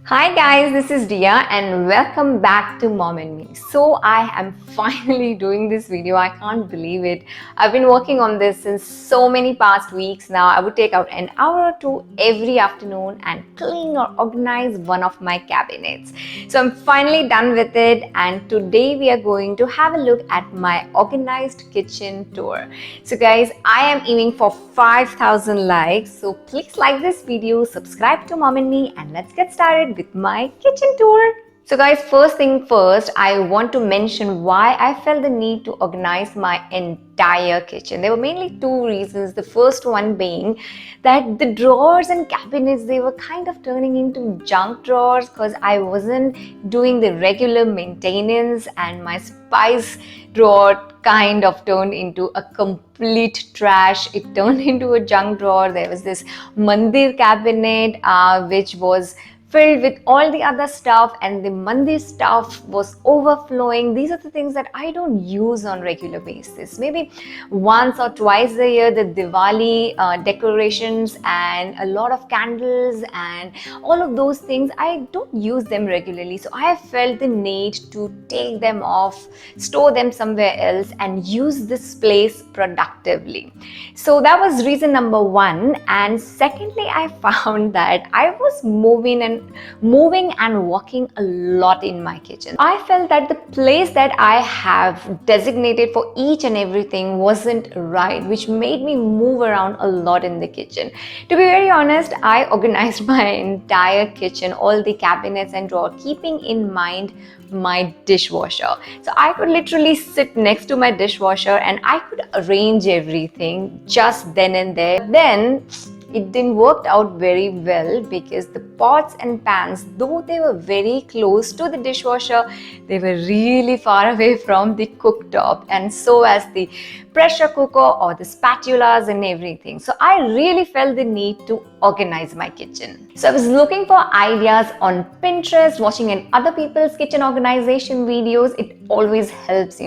Hi guys, this is Diya and welcome back to Mom and Me. So I am finally doing this video. I can't believe it. I've been working on this since so many past weeks now. I would take out an hour or two every afternoon and clean or organize one of my cabinets. So I'm finally done with it, and today we are going to have a look at my organized kitchen tour. So guys, I am aiming for 5,000 likes. So please like this video, subscribe to Mom and Me, and let's get started with my kitchen tour. So guys, first thing first, I want to mention why I felt the need to organize my entire kitchen. There were mainly two reasons. The first one being that the drawers and cabinets, they were kind of turning into junk drawers because I wasn't doing the regular maintenance, and my spice drawer kind of turned into a complete trash. It turned into a junk drawer. There was this mandir cabinet which was filled with all the other stuff, and the mandir stuff was overflowing. These are the things that I don't use on regular basis. Maybe once or twice a year, the Diwali decorations and a lot of candles and all of those things, I don't use them regularly. So I have felt the need to take them off, store them somewhere else, and use this place productively. So that was reason number one. And secondly, I found that I was moving and walking a lot in my kitchen. I felt that the place that I have designated for each and everything wasn't right, which made me move around a lot in the kitchen. To be very honest, I organized my entire kitchen, all the cabinets and drawers, keeping in mind my dishwasher. So I could literally sit next to my dishwasher and I could arrange everything just then and there. Then it didn't work out very well because the pots and pans, though they were very close to the dishwasher, they were really far away from the cooktop, and so as the pressure cooker or the spatulas and everything. So I really felt the need to organize my kitchen. So I was looking for ideas on Pinterest, watching in other people's kitchen organization videos. It always helps,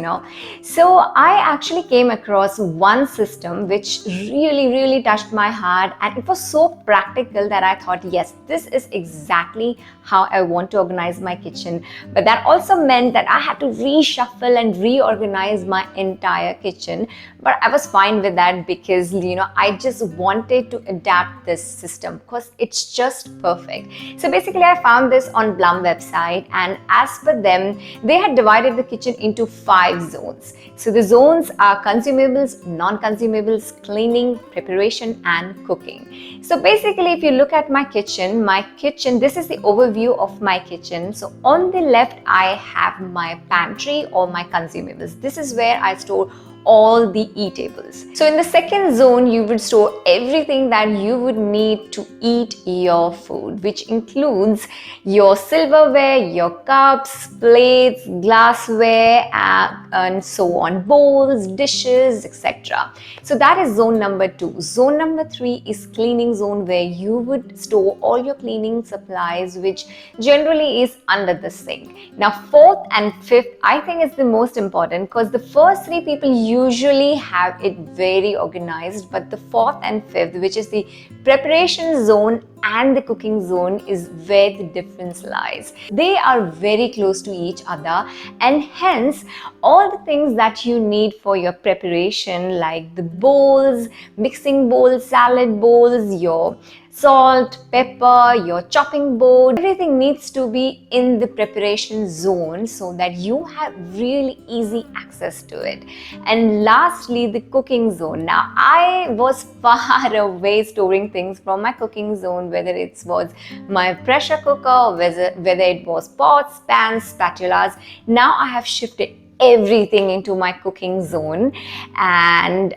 So I actually came across one system which really touched my heart, and it was so practical that I thought, yes, this is exactly how I want to organize my kitchen. But that also meant that I had to reshuffle and reorganize my entire kitchen. But I was fine with that because, I just wanted to adapt this system because it's just perfect. So basically, I found this on Blum website, and as per them, they had divided the kitchen into 5 zones. So the zones are consumables, non-consumables, cleaning, preparation, and cooking. So basically, if you look at my kitchen, this is the overview of my kitchen. So on the left, I have my pantry or my consumables. This is where I store all the eatables. So in the second zone, you would store everything that you would need to eat your food, which includes your silverware, your cups, plates, glassware, and so on, bowls, dishes, etc. So that is zone number 2. Zone number 3 is cleaning zone, where you would store all your cleaning supplies, which generally is under the sink. Now, 4th and 5th, I think is the most important, because the first 3 people usually have it very organized, but the 4th and 5th, which is the preparation zone and the cooking zone, is where the difference lies. They are very close to each other, and hence all the things that you need for your preparation, like the bowls, mixing bowls, salad bowls, your salt, pepper, your chopping board, everything needs to be in the preparation zone so that you have really easy access to it. And lastly, the cooking zone. Now, I was far away storing things from my cooking zone, whether it was my pressure cooker, whether it was pots, pans, spatulas. Now I have shifted everything into my cooking zone, and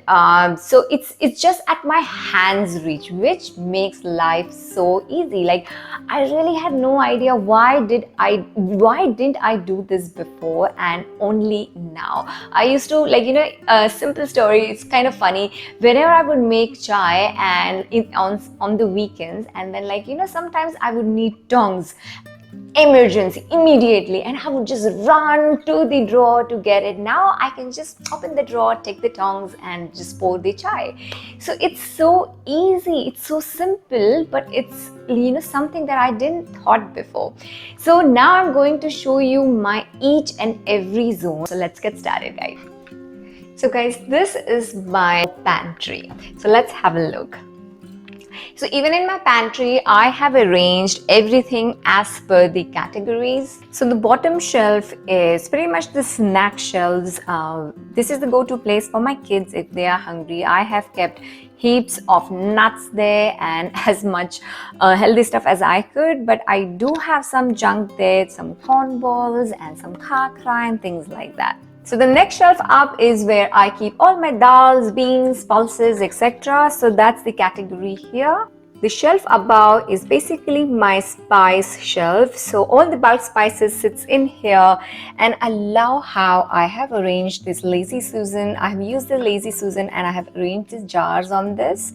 so it's just at my hands reach, which makes life so easy. Like, I really had no idea why didn't I do this before, and only now. I used to, a simple story, it's kind of funny. Whenever I would make chai and on the weekends, and then sometimes I would need tongs. emergency immediately, and I would just run to the drawer to get it. Now I can just open the drawer, take the tongs and just pour the chai. So it's so easy, it's so simple, but it's something that I didn't thought before. So now I'm going to show you my each and every zone. So let's get started, guys. So guys, this is my pantry. So let's have a look. So even in my pantry, I have arranged everything as per the categories. So the bottom shelf is pretty much the snack shelves. This is the go-to place for my kids if they are hungry. I have kept heaps of nuts there and as much healthy stuff as I could, but I do have some junk there, some corn balls and some khakra and things like that. So the next shelf up is where I keep all my dals, beans, pulses, etc. So that's the category here. The shelf above is basically my spice shelf. So all the bulk spices sits in here, and I love how I have arranged this Lazy Susan. I have used the Lazy Susan and I have arranged these jars on this.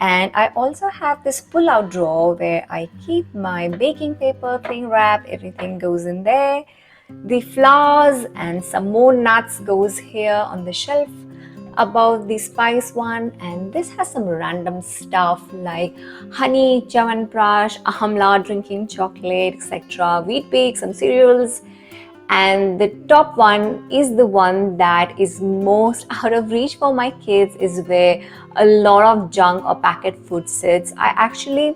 And I also have this pull-out drawer where I keep my baking paper, cling wrap, everything goes in there. The flowers and some more nuts goes here on the shelf above the spice one, and this has some random stuff like honey, chyawanprash, amla, drinking chocolate, etc. Wheat bakes, some cereals. And the top one is the one that is most out of reach for my kids, is where a lot of junk or packet food sits. I actually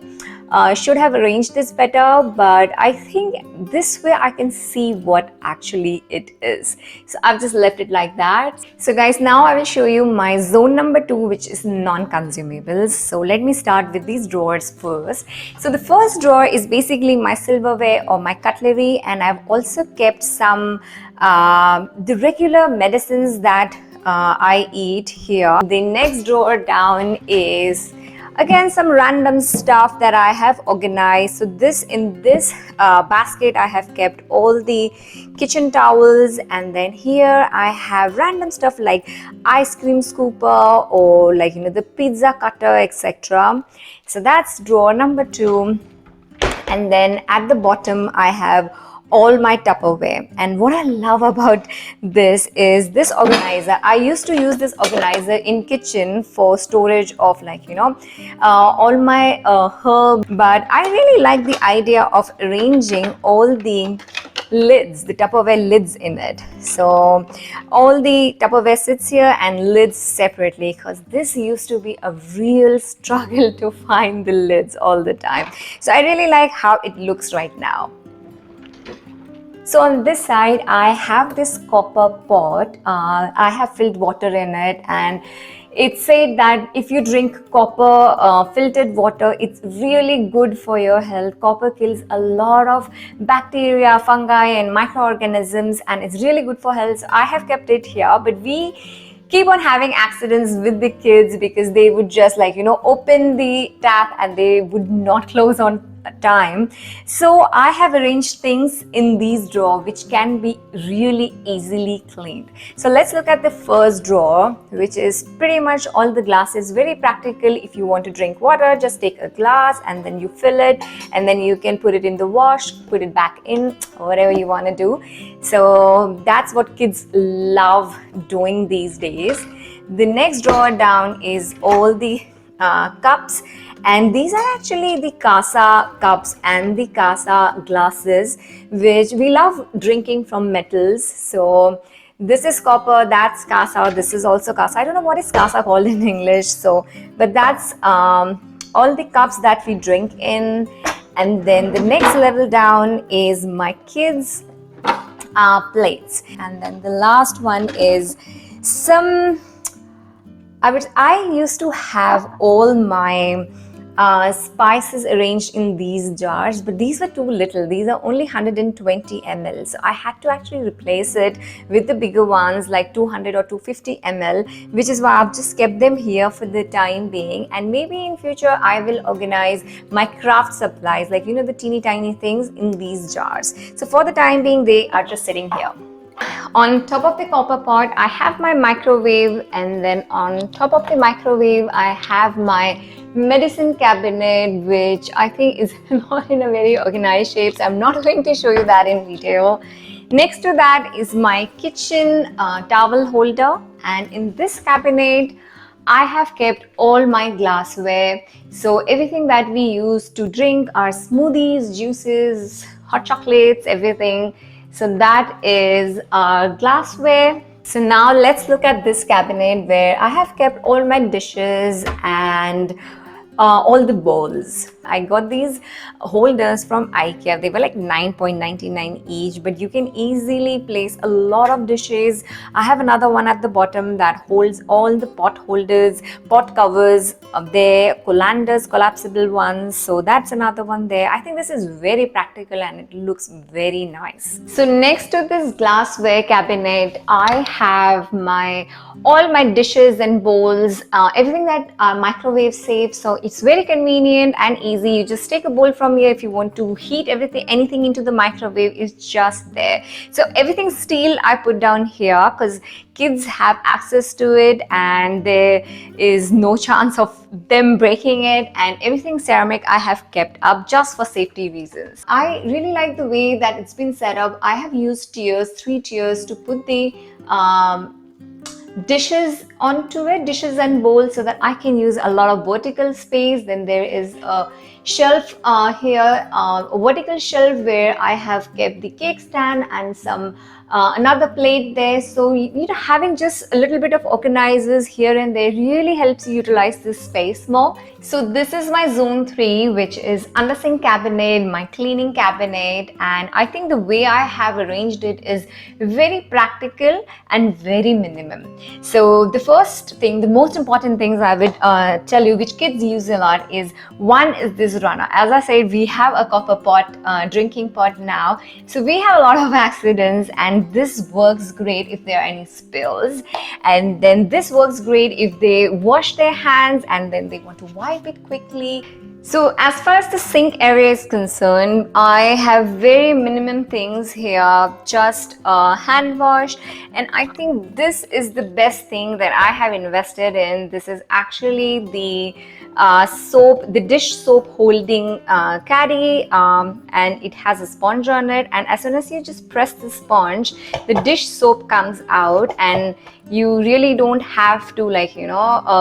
should have arranged this better, but I think this way I can see what actually it is. So I've just left it like that. So guys, now I will show you my zone number 2, which is non-consumables. So let me start with these drawers first. So the first drawer is basically my silverware or my cutlery, and I've also kept some the regular medicines that I eat here. The next drawer down is again some random stuff that I have organized. So in this basket I have kept all the kitchen towels, and then here I have random stuff like ice cream scooper or like the pizza cutter, etc. So that's drawer number 2. And then at the bottom I have all my Tupperware. And what I love about this is this organizer. I used to use this organizer in kitchen for storage of all my herbs, but I really like the idea of arranging all the lids, the Tupperware lids in it. So all the Tupperware sits here and lids separately, because this used to be a real struggle to find the lids all the time. So I really like how it looks right now. So on this side, I have this copper pot. I have filled water in it, and it said that if you drink copper filtered water, it's really good for your health. Copper kills a lot of bacteria, fungi and microorganisms, and it's really good for health. So I have kept it here, but we keep on having accidents with the kids because they would just open the tap and they would not close on time. So I have arranged things in these drawers which can be really easily cleaned. So let's look at the first drawer, which is pretty much all the glasses. Very practical. If you want to drink water, just take a glass and then you fill it, and then you can put it in the wash, put it back in, whatever you want to do. So that's what kids love doing these days. The next drawer down is all the cups, and these are actually the Casa cups and the Casa glasses, which we love drinking from metals. So this is copper, that's Casa, this is also Casa. I don't know what is Casa called in English, so but that's all the cups that we drink in. And then the next level down is my kids' plates, and then the last one is some I used to have all my spices arranged in these jars, but these were too little. These are only 120 ml, so I had to actually replace it with the bigger ones like 200 or 250 ml, which is why I've just kept them here for the time being. And maybe in future I will organize my craft supplies, like the teeny tiny things in these jars. So for the time being, they are just sitting here. On top of the copper pot, I have my microwave, and then on top of the microwave, I have my medicine cabinet, which I think is not in a very organized shape, so I'm not going to show you that in detail. Next to that is my kitchen towel holder, and in this cabinet, I have kept all my glassware. So everything that we use to drink, our smoothies, juices, hot chocolates, everything. So that is our glassware. So now let's look at this cabinet where I have kept all my dishes and all the bowls. I got these holders from IKEA. They were like 9.99 each, but you can easily place a lot of dishes. I have another one at the bottom that holds all the pot holders, pot covers there, colanders, collapsible ones. So that's another one there. I think this is very practical and it looks very nice. So next to this glassware cabinet, I have all my dishes and bowls, everything that are microwave safe. So it's very convenient and easy. You just take a bowl from here. If you want to heat anything into the microwave, it's just there. So everything steel I put down here because kids have access to it and there is no chance of them breaking it, and everything ceramic I have kept up just for safety reasons. I really like the way that it's been set up. I have used three tiers to put the dishes onto it, dishes and bowls, so that I can use a lot of vertical space. Then there is a shelf here, a vertical shelf where I have kept the cake stand and some another plate there. So having just a little bit of organizers here and there really helps you utilize this space more. So this is my zone 3, which is under sink cabinet, my cleaning cabinet, and I think the way I have arranged it is very practical and very minimum. So the first thing, the most important things I would tell you, which kids use a lot, is one is this runner. As I said, we have a copper pot, drinking pot now, so we have a lot of accidents, and this works great if there are any spills, and then this works great if they wash their hands and then they want to wipe it quickly. So as far as the sink area is concerned, I have very minimum things here, just hand wash, and I think this is the best thing that I have invested in. This is actually the soap, the dish soap holding caddy, and it has a sponge on it, and as soon as you just press the sponge, the dish soap comes out, and you really don't have to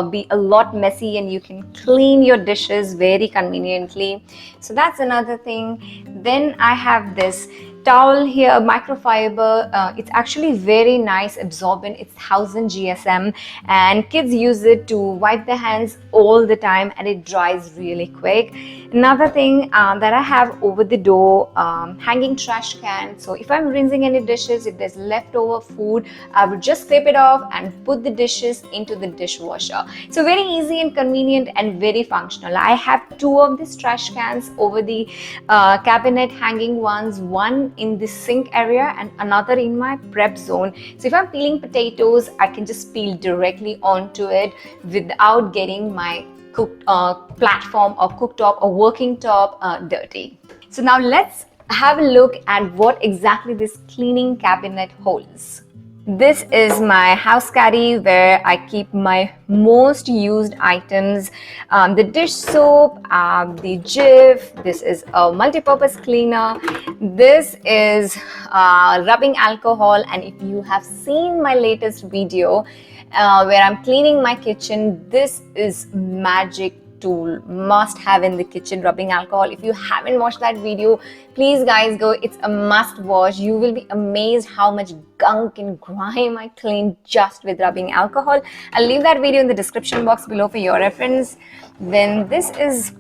be a lot messy, and you can clean your dishes very conveniently. So that's another thing. Then I have this towel here, microfiber. It's actually very nice, absorbent. It's 1000 GSM, and kids use it to wipe their hands all the time, and it dries really quick. Another thing that I have over the door, hanging trash can. So if I'm rinsing any dishes, if there's leftover food, I would just clip it off and put the dishes into the dishwasher. So very easy and convenient and very functional. I have 2 of these trash cans over the cabinet hanging ones, one in the sink area and another in my prep zone. So if I'm peeling potatoes, I can just peel directly onto it without getting my cooked platform or cooktop or working top dirty. So now let's have a look at what exactly this cleaning cabinet holds. This is my house caddy where I keep my most used items, the dish soap, the Jif. This is a multi-purpose cleaner. This is rubbing alcohol, and if you have seen my latest video where I'm cleaning my kitchen, this is magic tool, must have in the kitchen, rubbing alcohol. If you haven't watched that video, please guys go, it's a must watch. You will be amazed how much gunk and grime I cleaned just with rubbing alcohol. I'll leave that video in the description box below for your reference. Then this is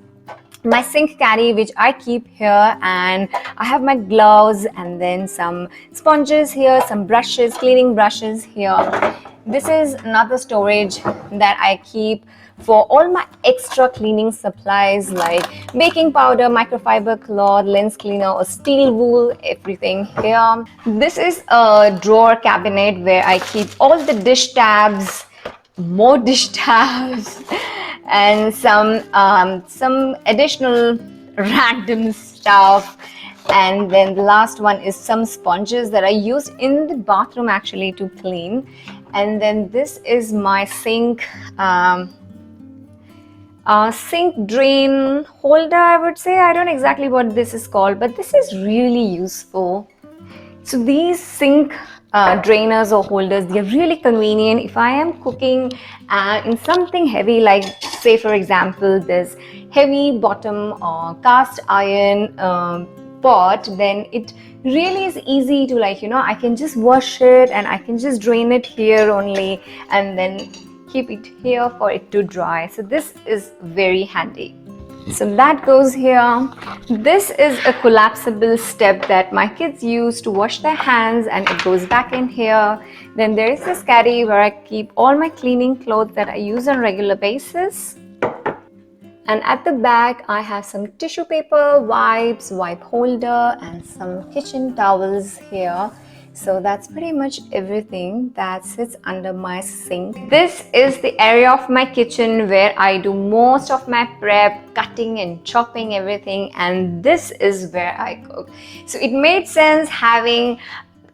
my sink caddy, which I keep here, and I have my gloves and then some sponges here, some brushes, cleaning brushes here. This is another storage that I keep for all my extra cleaning supplies like baking powder, microfiber cloth, lens cleaner or steel wool, everything here. This is a drawer cabinet where I keep all the dish tabs, more dish tabs, and some additional random stuff. And then the last one is some sponges that I used in the bathroom actually to clean. And then this is my sink sink drain holder, I would say. I don't know exactly what this is called, but this is really useful. So these sink drainers or holders, they're really convenient. If I am cooking in something heavy, like say for example this heavy bottom or cast iron pot, then it really is easy to, like, I can just wash it and I can just drain it here only and then keep it here for it to dry. So this is very handy. So that goes here. This is a collapsible step that my kids use to wash their hands, and it goes back in here. Then there is this caddy where I keep all my cleaning clothes that I use on a regular basis. And at the back I have some tissue paper, wipes, wipe holder, and some kitchen towels here. So that's pretty much everything that sits under my sink. This is the area of my kitchen where I do most of my prep, cutting and chopping everything, and this is where I cook. So it made sense having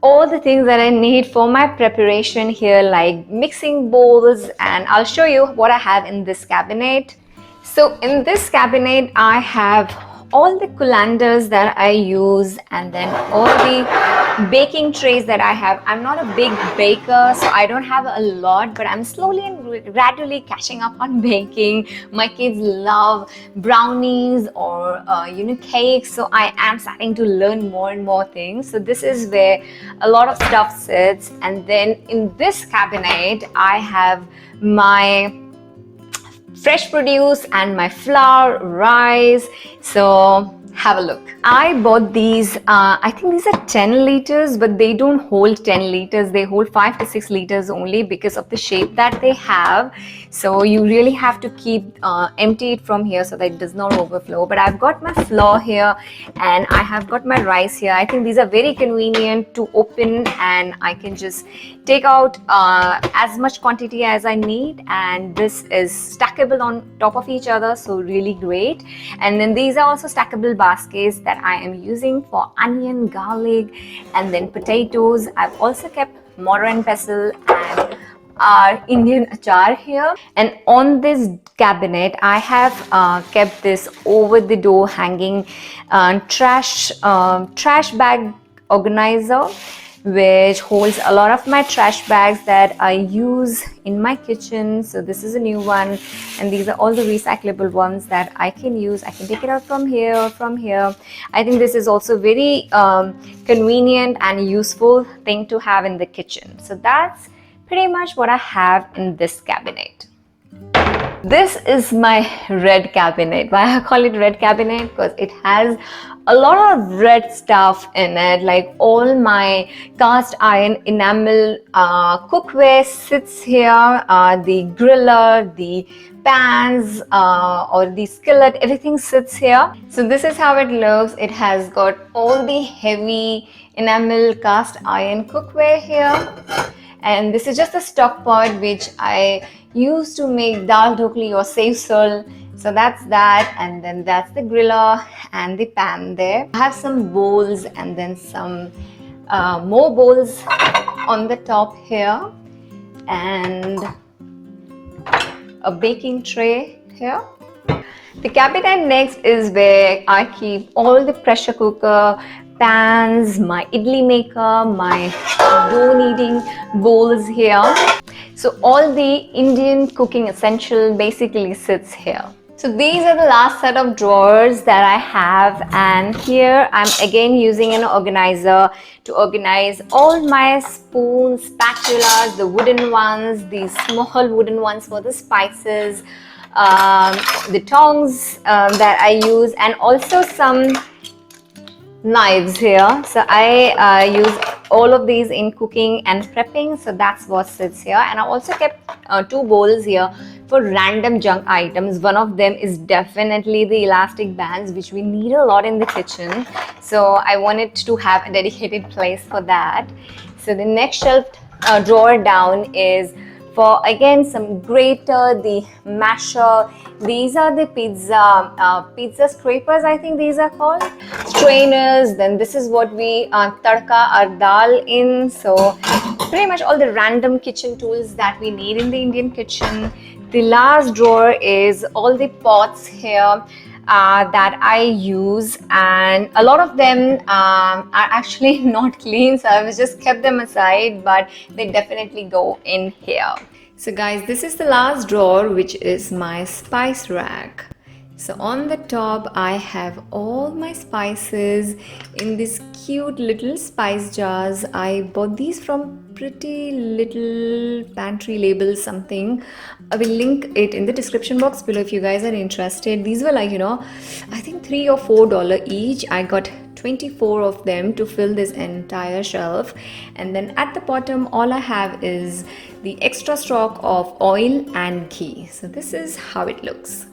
all the things that I need for my preparation here, like mixing bowls, and I'll show you what I have in this cabinet. So in this cabinet I have all the colanders that I use, and then all the baking trays that I have. I'm not a big baker, so I don't have a lot, but I'm slowly and gradually catching up on baking. My kids love brownies or cakes, so I am starting to learn more and more things. So this is where a lot of stuff sits. And then in this cabinet I have my fresh produce and my flour, rice. So have a look. I bought these, I think these are 10 liters, but they don't hold 10 liters. They hold 5 to 6 liters only because of the shape that they have. So you really have to keep empty it from here so that it does not overflow. But I've got my flour here and I have got my rice here. I think these are very convenient to open, and I can just take out as much quantity as I need, and this is stackable on top of each other, so really great. And then these are also stackable baskets that I am using for onion, garlic, and then potatoes. I've also kept mortar and pestle and our Indian achar here. And on this cabinet I have kept this over the door hanging trash bag organizer, which holds a lot of my trash bags that I use in my kitchen. So this is a new one, and these are all the recyclable ones that I can use. I can take it out from here. I think this is also very convenient and useful thing to have in the kitchen. So that's pretty much what I have in this cabinet. This is my red cabinet. Why I call it red cabinet? Because it has a lot of red stuff in it, like all my cast iron enamel cookware sits here, the griller, the pans or the skillet, everything sits here. So this is how it looks. It has got all the heavy enamel cast iron cookware here. And this is just a stock pot which I use to make dal dhokli or sev sol. So that's that, and then that's the griller and the pan there. I have some bowls and then some more bowls on the top here, and a baking tray here. The cabinet next is where I keep all the pressure cooker, pans, my idli maker, my dough kneading bowls here. So all the Indian cooking essential basically sits here. So these are the last set of drawers that I have, and here I'm again using an organizer to organize all my spoons, spatulas, the wooden ones, these small wooden ones for the spices, the tongs that I use, and also some knives here. So I use all of these in cooking and prepping, so that's what sits here. And I also kept two bowls here for random junk items. One of them is definitely the elastic bands, which we need a lot in the kitchen, so I wanted to have a dedicated place for that. So the next shelf drawer down is for again some grater, the masher. These are the pizza scrapers, I think these are called, strainers. Then this is what we tadka our dal in. So pretty much all the random kitchen tools that we need in the Indian kitchen. The last drawer is all the pots here that I use, and a lot of them are actually not clean, so I've just kept them aside, but they definitely go in here. So guys, this is the last drawer, which is my spice rack. So on the top I have all my spices in these cute little spice jars. I bought these from Pretty Little Pantry label something. I will link it in the description box below if you guys are interested. These were like, I think $3 or $4 each. I got 24 of them to fill this entire shelf. And then at the bottom all I have is the extra stock of oil and ghee. So this is how it looks.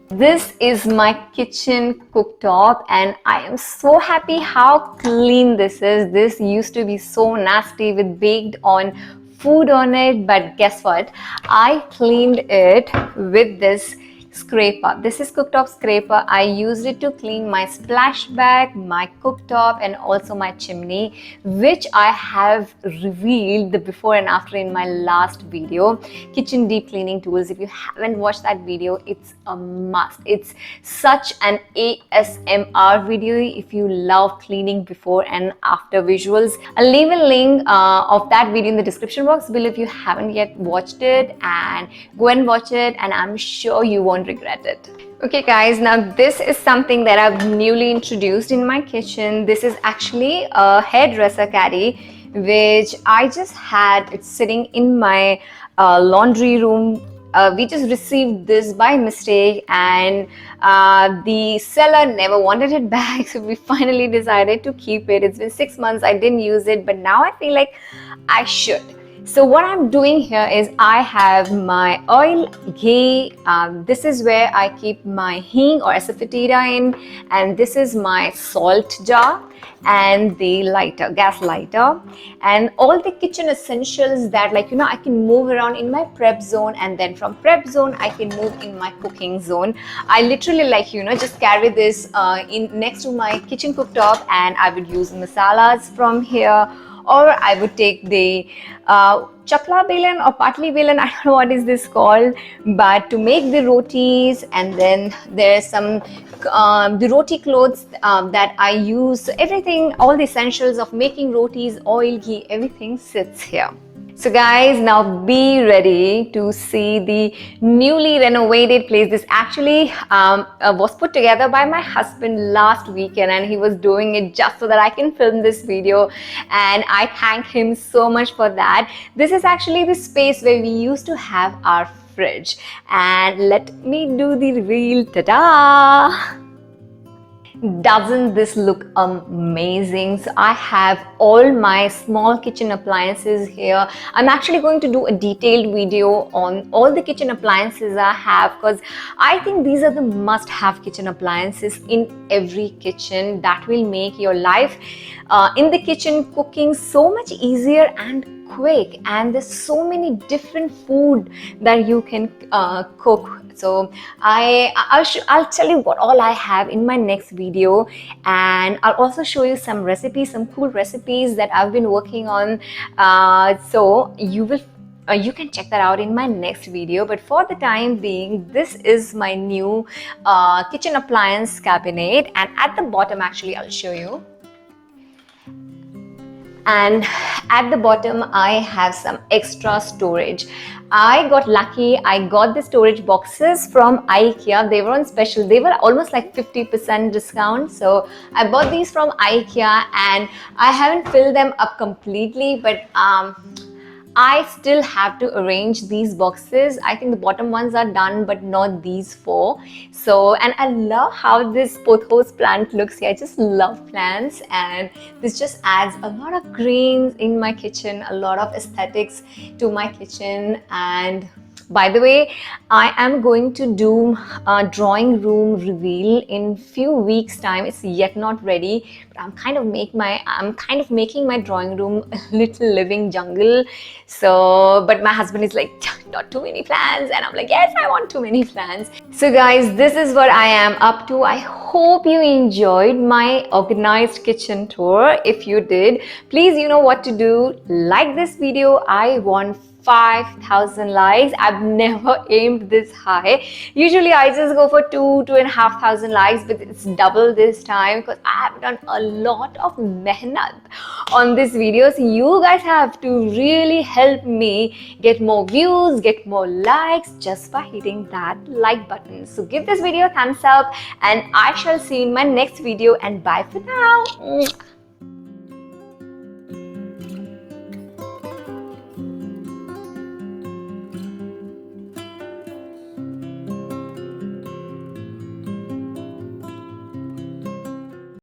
This is my kitchen cooktop, and I am so happy how clean this is. This used to be so nasty with baked on food on it, but guess what? I cleaned it with this scraper. This is cooktop scraper. I used it to clean my splashback, my cooktop, and also my chimney, which I have revealed the before and after in my last video, kitchen deep cleaning tools. If you haven't watched that video, it's a must. It's such an ASMR video if you love cleaning before and after visuals. I'll leave a link of that video in the description box below if you haven't yet watched it, and go and watch it, and I'm sure you won't regret it. Okay guys, now this is something that I've newly introduced in my kitchen. This is actually a hairdresser caddy, which I just had it sitting in my laundry room. We just received this by mistake, and the seller never wanted it back, so we finally decided to keep it. It's been 6 months, I didn't use it, but now I feel like I should. So what I'm doing here is I have my oil, ghee, this is where I keep my hing or asafoetida in, and this is my salt jar, and the lighter, gas lighter, and all the kitchen essentials that I can move around in my prep zone, and then from prep zone I can move in my cooking zone. I literally just carry this in next to my kitchen cooktop, and I would use masalas from here, or I would take the chakla belan or patli belan, I don't know what is this called, but to make the rotis. And then there's some the roti cloths that I use. So everything, all the essentials of making rotis, oil, ghee, everything sits here. So guys, now be ready to see the newly renovated place. This actually was put together by my husband last weekend, and he was doing it just so that I can film this video, and I thank him so much for that. This is actually the space where we used to have our fridge, and let me do the reveal. Ta-da! Doesn't this look amazing? So I have all my small kitchen appliances here. I'm actually going to do a detailed video on all the kitchen appliances I have, because I think these are the must-have kitchen appliances in every kitchen that will make your life in the kitchen cooking so much easier and quick. And there's so many different food that you can cook. So I'll tell you what all I have in my next video, and I'll also show you some recipes, some cool recipes that I've been working on. So you can check that out in my next video. But for the time being, this is my new kitchen appliance cabinet, and at the bottom, actually I'll show you. And at the bottom I have some extra storage. I got lucky. I got the storage boxes from IKEA. They were on special. They were almost like 50% discount. So I bought these from IKEA, and I haven't filled them up completely, but I still have to arrange these boxes. I think the bottom ones are done, but not these 4. So, and I love how this pothos plant looks here. I just love plants, and this just adds a lot of greens in my kitchen, a lot of aesthetics to my kitchen. And By the way, I am going to do a drawing room reveal in few weeks time. It's yet not ready, but I'm kind of making my drawing room a little living jungle. So, but my husband is like, not too many plans, and I'm like, yes, I want too many plans. So guys, this is what I am up to. I hope you enjoyed my organized kitchen tour. If you did, please, you know what to do. Like this video. I want 5,000 likes. I've never aimed this high. Usually I just go for 2,500 likes, but it's double this time because I have done a lot of mehnat on this video. So you guys have to really help me get more views, get more likes just by hitting that like button. So give this video a thumbs up, and I shall see you in my next video, and bye for now.